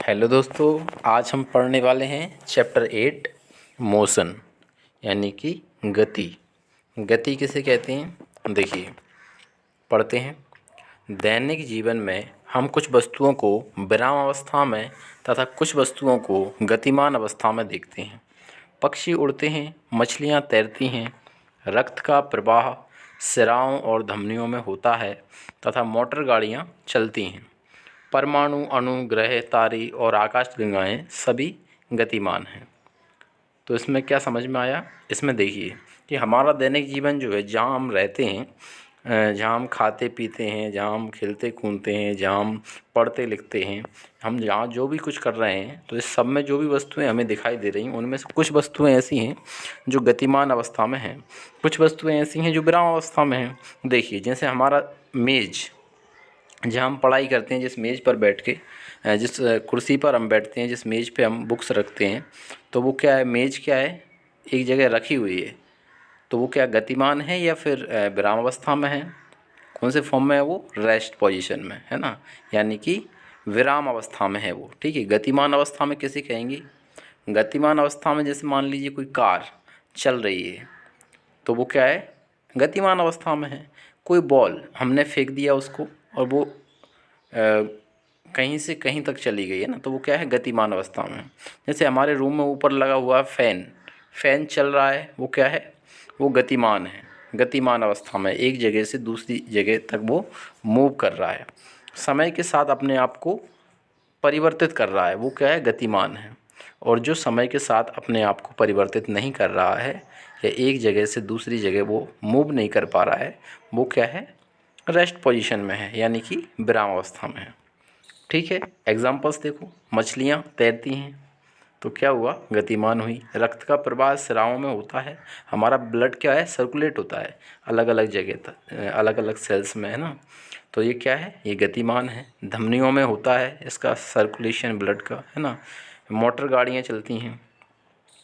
Hello दोस्तों, आज हम पढ़ने वाले हैं चैप्टर 8 मोशन यानी कि गति। गति किसे कहते हैं? देखिए, पढ़ते हैं। दैनिक जीवन में हम कुछ वस्तुओं को विराम अवस्था में तथा कुछ वस्तुओं को गतिमान अवस्था में देखते हैं। पक्षी उड़ते हैं, मछलियाँ तैरती हैं, रक्त का प्रवाह सिराओं और धमनियों में होता है तथा मोटर गाड़ियाँ चलती हैं। परमाणु, अणु, ग्रह, तारे और आकाशगंगाएँ सभी गतिमान हैं। तो इसमें क्या समझ में आया? इसमें देखिए कि हमारा दैनिक जीवन जो है, जहाँ हम रहते हैं, जहाँ हम खाते पीते हैं, जहाँ हम खेलते कूदते हैं, जहाँ हम पढ़ते लिखते हैं, हम जहाँ जो भी कुछ कर रहे हैं, तो इस सब में जो भी वस्तुएं हमें दिखाई दे रही हैं, उनमें से कुछ वस्तुएं ऐसी हैं जो गतिमान अवस्था में हैं, कुछ वस्तुएं ऐसी हैं जो विराम अवस्था में हैं। देखिए, जैसे हमारा मेज़, जहाँ हम पढ़ाई करते हैं, जिस मेज़ पर बैठ के, जिस कुर्सी पर हम बैठते हैं, जिस मेज़ पे हम बुक्स रखते हैं, तो वो क्या है? मेज़ क्या है? एक जगह रखी हुई है। तो वो क्या गतिमान है या फिर विराम अवस्था में है? कौन से फॉर्म में है वो? रेस्ट पोजीशन में, है ना, यानी कि विराम अवस्था में है वो। ठीक है। गतिमान अवस्था में किसे कहेंगे? गतिमान अवस्था में जैसे मान लीजिए कोई कार चल रही है, तो वो क्या है? गतिमान अवस्था में है। कोई बॉल हमने फेंक दिया उसको और वो कहीं से कहीं तक चली गई है ना, तो वो क्या है? गतिमान अवस्था में। जैसे हमारे रूम में ऊपर लगा हुआ फैन, फैन चल रहा है, वो क्या है? वो गतिमान है, गतिमान अवस्था में, एक जगह से दूसरी जगह तक वो मूव कर रहा है, समय के साथ अपने आप को परिवर्तित कर रहा है, वो क्या है? गतिमान है। और जो समय के साथ अपने आप को परिवर्तित नहीं कर रहा है या एक जगह से दूसरी जगह वो मूव नहीं कर पा रहा है, वो क्या है? रेस्ट पोजीशन में है, यानी कि विराम अवस्था में है। ठीक है। एग्जाम्पल्स देखो, मछलियाँ तैरती हैं तो क्या हुआ? गतिमान हुई। रक्त का प्रवाह सिराओं में होता है, हमारा ब्लड क्या है? सर्कुलेट होता है अलग अलग जगह तक, अलग अलग सेल्स में, है ना, तो ये क्या है? ये गतिमान है। धमनियों में होता है इसका सर्कुलेशन ब्लड का, है ना। मोटर गाड़ियाँ चलती हैं,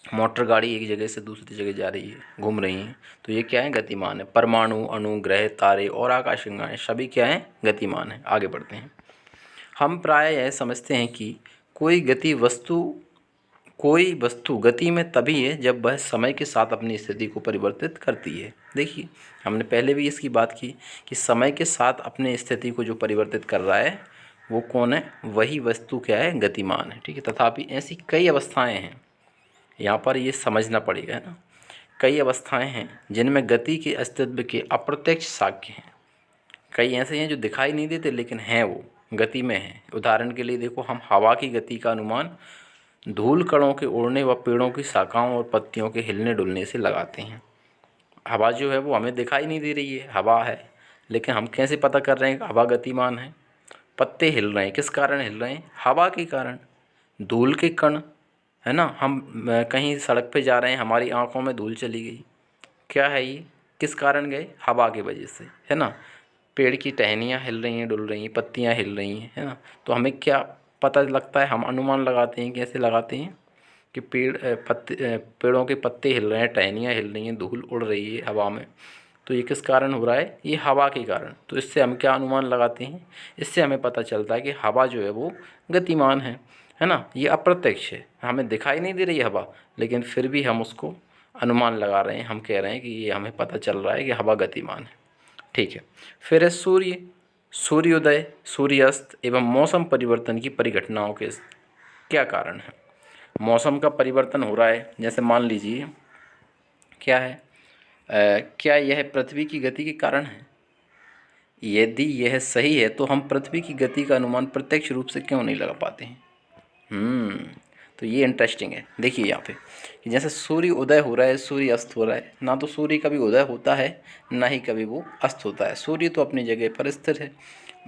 मोटर गाड़ी एक जगह से दूसरी जगह जा रही है, घूम रही हैं, तो ये क्या है? गतिमान है। परमाणु, अणु, ग्रह, तारे और आकाशगंगाएँ सभी क्या हैं? गतिमान हैं। आगे बढ़ते हैं। हम प्राय यह समझते हैं कि कोई वस्तु गति में तभी है जब वह समय के साथ अपनी स्थिति को परिवर्तित करती है। देखिए, हमने पहले भी इसकी बात की कि समय के साथ अपने स्थिति को जो परिवर्तित कर रहा है वो कौन है? वही वस्तु क्या है? गतिमान है। ठीक है। तथापि ऐसी कई अवस्थाएं हैं, यहाँ पर ये समझना पड़ेगा, है ना। कई अवस्थाएं हैं जिनमें गति के अस्तित्व के अप्रत्यक्ष साक्ष्य हैं। कई ऐसे हैं जो दिखाई नहीं देते लेकिन हैं, वो गति में हैं। उदाहरण के लिए देखो, हम हवा की गति का अनुमान धूल कणों के उड़ने व पेड़ों की शाखाओं और पत्तियों के हिलने डुलने से लगाते हैं। हवा जो है वो हमें दिखाई नहीं दे रही है, हवा है, लेकिन हम कैसे पता कर रहे हैं कि हवा गतिमान है? पत्ते हिल रहे हैं, किस कारण हिल रहे हैं? हवा के कारण। धूल के कण, है ना, हम कहीं सड़क पे जा रहे हैं, हमारी आंखों में धूल चली गई, क्या है ये? किस कारण गए? हवा की वजह से, है ना। पेड़ की टहनियाँ हिल रही हैं, डुल रही हैं, पत्तियाँ हिल रही हैं, है ना, तो हमें क्या पता लगता है? हम अनुमान लगाते हैं। कैसे लगाते हैं? कि पेड़ों के पत्ते हिल रहे हैं, टहनियाँ हिल रही हैं, धूल उड़ रही है हवा में, तो ये किस कारण हो रहा है? ये हवा के कारण। तो इससे हम क्या अनुमान लगाते हैं? इससे हमें पता चलता है कि हवा जो है वो गतिमान है ना। ये अप्रत्यक्ष है, हमें दिखाई नहीं दे रही हवा, लेकिन फिर भी हम उसको अनुमान लगा रहे हैं। हम कह रहे हैं कि ये हमें पता चल रहा है कि हवा गतिमान है। ठीक है। फिर है सूर्य, सूर्योदय, सूर्यास्त एवं मौसम परिवर्तन की परिघटनाओं के क्या कारण है? मौसम का परिवर्तन हो रहा है, जैसे मान लीजिए क्या है, क्या यह पृथ्वी की गति के कारण है? यदि यह सही है तो हम पृथ्वी की गति का अनुमान प्रत्यक्ष रूप से क्यों नहीं लगा पाते हैं? तो ये इंटरेस्टिंग है। देखिए यहाँ पे कि जैसे सूर्य उदय हो रहा है, सूर्य अस्त हो रहा है, ना तो सूर्य कभी उदय होता है ना ही कभी वो अस्त होता है। सूर्य तो अपनी जगह पर स्थिर है,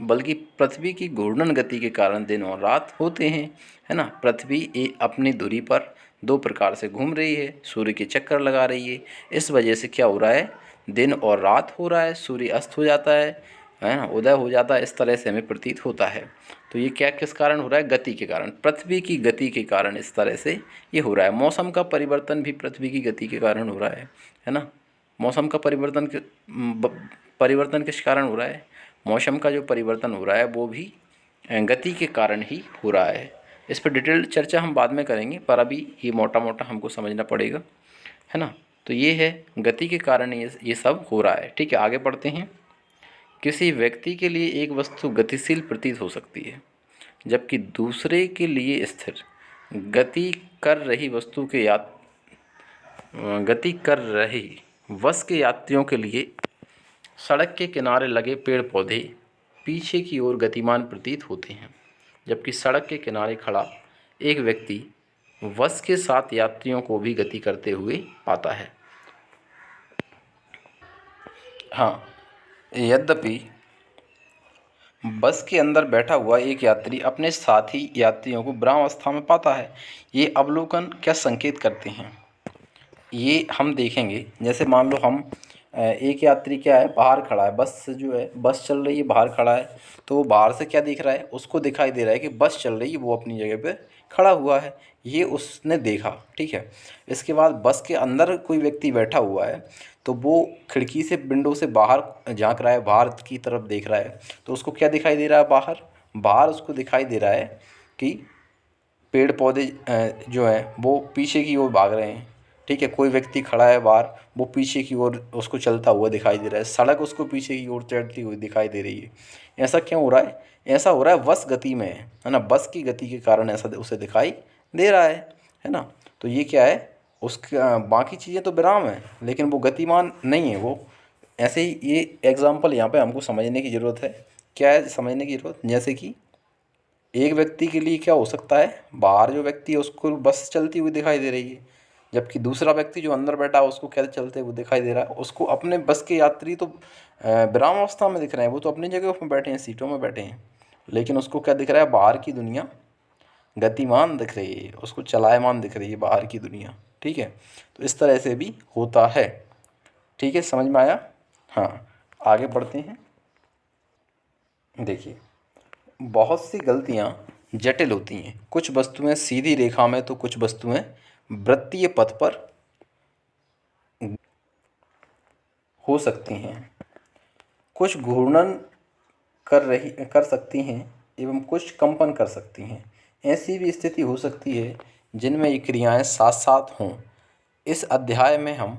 बल्कि पृथ्वी की घूर्णन गति के कारण दिन और रात होते हैं, है ना। पृथ्वी अपनी धुरी पर दो प्रकार से घूम रही है, सूर्य के चक्कर लगा रही है। इस वजह से क्या हो रहा है? दिन और रात हो रहा है, सूर्य अस्त हो जाता है ना, उदय हो जाता है। इस तरह से हमें प्रतीत होता है। तो ये क्या किस कारण हो रहा है? गति के कारण, पृथ्वी की गति के कारण इस तरह से ये हो रहा है। मौसम का परिवर्तन भी पृथ्वी की गति के कारण हो रहा है ना। मौसम का परिवर्तन किस कारण हो रहा है? मौसम का जो परिवर्तन हो रहा है वो भी गति के कारण ही हो रहा है। इस पर डिटेल्ड चर्चा हम बाद में करेंगे, पर अभी ये मोटा मोटा हमको समझना पड़ेगा, है ना। तो ये है गति के कारण ये सब हो रहा है। ठीक है, आगे बढ़ते हैं। किसी व्यक्ति के लिए एक वस्तु गतिशील प्रतीत हो सकती है, जबकि दूसरे के लिए स्थिर। गति कर रही वस्तु के गति कर रही बस के यात्रियों के लिए सड़क के किनारे लगे पेड़ पौधे पीछे की ओर गतिमान प्रतीत होते हैं, जबकि सड़क के किनारे खड़ा एक व्यक्ति बस के साथ यात्रियों को भी गति करते हुए पाता है। हाँ, यद्यपि बस के अंदर बैठा हुआ एक यात्री अपने साथी यात्रियों को विरामावस्था में पाता है। ये अवलोकन क्या संकेत करते हैं, ये हम देखेंगे। जैसे मान लो हम एक यात्री क्या है, बाहर खड़ा है, बस जो है बस चल रही है, बाहर खड़ा है, तो वो बाहर से क्या दिख रहा है, उसको दिखाई दे रहा है कि बस चल रही है, वो अपनी जगह पे खड़ा हुआ है, ये उसने देखा। ठीक है, इसके बाद बस के अंदर कोई व्यक्ति बैठा हुआ है, तो वो खिड़की से, विंडो से बाहर झांक रहा है, बाहर की तरफ देख रहा है, तो उसको क्या दिखाई दे रहा है, बाहर बाहर उसको दिखाई दे रहा है कि पेड़ पौधे जो हैं वो पीछे की ओर भाग रहे हैं। ठीक है, कोई व्यक्ति खड़ा है बाहर, वो पीछे की ओर उसको चलता हुआ दिखाई दे रहा है, सड़क उसको पीछे की ओर चलती हुई दिखाई दे रही है। ऐसा क्यों हो रहा है, ऐसा हो रहा है बस गति में है ना, बस की गति के कारण ऐसा उसे दिखाई दे रहा है ना। तो ये क्या है, उसका बाकी चीज़ें तो विराम है, लेकिन वो गतिमान नहीं है। वो ऐसे ही, ये एग्जाम्पल यहाँ पे हमको समझने की ज़रूरत है। क्या है समझने की ज़रूरत, जैसे कि एक व्यक्ति के लिए क्या हो सकता है, बाहर जो व्यक्ति है उसको बस चलती हुई दिखाई दे रही है, जबकि दूसरा व्यक्ति जो अंदर बैठा है उसको क्या चलते हुए दिखाई दे रहा है, उसको अपने बस के यात्री तो विराम अवस्था में दिख रहे हैं, वो तो अपनी जगह में बैठे हैं, सीटों में बैठे हैं, लेकिन उसको क्या दिख रहा है, बाहर की दुनिया गतिमान दिख रही है, उसको चलायमान दिख रही है बाहर की दुनिया। ठीक है, तो इस तरह से भी होता है। ठीक है, समझ में आया। हाँ, आगे बढ़ते हैं। देखिए, बहुत सी गलतियाँ जटिल होती हैं। कुछ वस्तुएं सीधी रेखा में तो कुछ वस्तुएं वृत्तीय पथ पर हो सकती हैं। कुछ घूर्णन कर सकती हैं एवं कुछ कंपन कर सकती हैं। ऐसी भी स्थिति हो सकती है जिनमें ये क्रियाएं साथ साथ हों। इस अध्याय में हम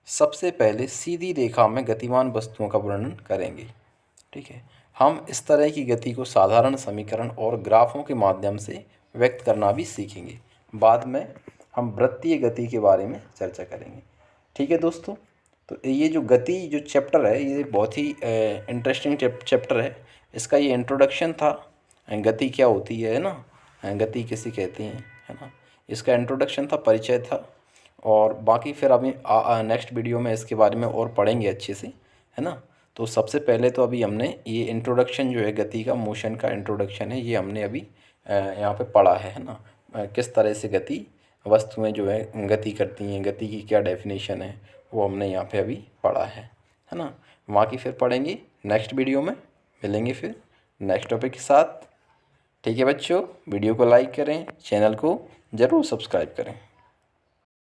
सबसे पहले सीधी रेखा में गतिमान वस्तुओं का वर्णन करेंगे। ठीक है, हम इस तरह की गति को साधारण समीकरण और ग्राफों के माध्यम से व्यक्त करना भी सीखेंगे। बाद में हम वृत्तीय गति के बारे में चर्चा करेंगे। ठीक है दोस्तों, तो ये जो गति जो चैप्टर है, ये बहुत ही इंटरेस्टिंग चैप्टर है। इसका ये इंट्रोडक्शन था, गति क्या होती है ना, गति किसे कहते हैं, है ना। इसका इंट्रोडक्शन था, परिचय था, और बाकी फिर अभी नेक्स्ट वीडियो में इसके बारे में और पढ़ेंगे अच्छे से, है ना। तो सबसे पहले तो अभी हमने ये इंट्रोडक्शन जो है गति का, मोशन का इंट्रोडक्शन है, ये हमने अभी यहाँ पे पढ़ा है ना। किस तरह से गति वस्तुएं जो है गति करती हैं, गति की क्या डेफिनेशन है, वो हमने यहाँ पे अभी पढ़ा है ना। बाकी फिर पढ़ेंगे नेक्स्ट वीडियो में, मिलेंगे फिर नेक्स्ट टॉपिक के साथ। ठीक है बच्चों, वीडियो को लाइक करें, चैनल को ज़रूर सब्सक्राइब करें।